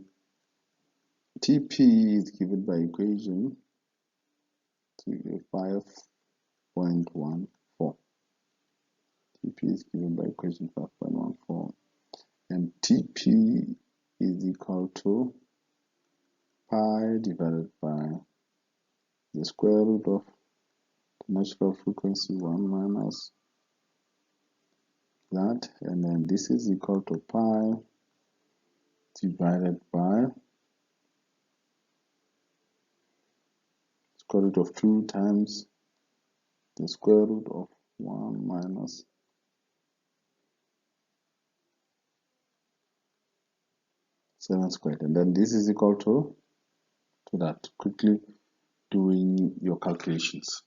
TP is given by equation 5.14. TP is given by equation 5.14, and TP is equal to pi divided by the square root of the natural frequency 1 minus that, and then this is equal to pi divided by square root of 2 times the square root of 1 minus 7 squared, and then this is equal to that. Quickly doing your calculations.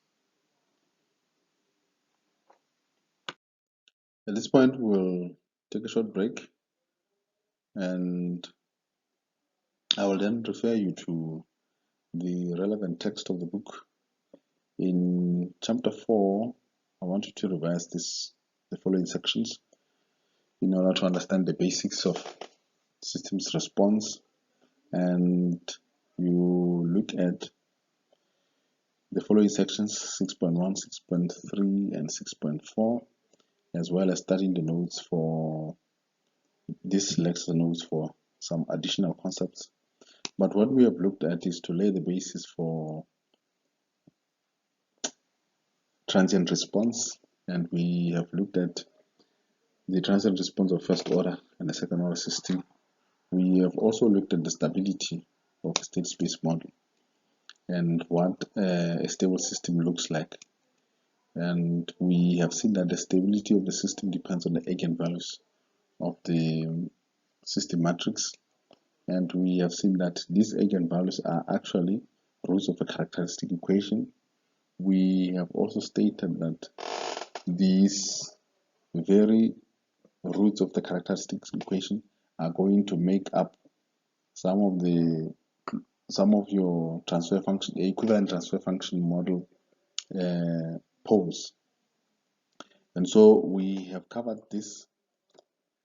At this point, we'll take a short break, and I will then refer you to the relevant text of the book. In chapter 4, I want you to revise the following sections in order to understand the basics of systems response, and you look at the following sections 6.1, 6.3, and 6.4, as well as studying the notes for this lecture notes for some additional concepts. But what we have looked at is to lay the basis for transient response, and we have looked at the transient response of first order and the second order system. We have also looked at the stability of a state space model and what a stable system looks like. And we have seen that the stability of the system depends on the eigenvalues of the system matrix. And we have seen that these eigenvalues are actually roots of a characteristic equation. We have also stated that these very roots of the characteristic equation are going to make up some of your transfer function, equivalent transfer function model poles. And so we have covered this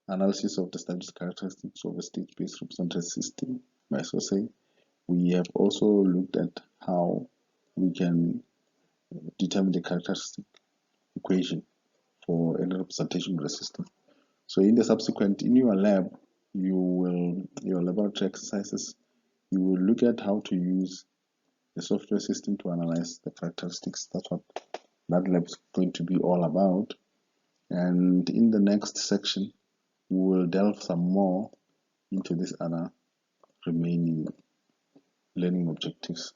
analysis of the stability characteristics of a state space represented system, by so saying. We have also looked at how we can determine the characteristic equation for any representation of the system. So in the subsequent, in your lab, your laboratory exercises, you will look at how to use the software system to analyze the characteristics. That's what that lab is going to be all about. And in the next section, we will delve some more into these other remaining learning objectives.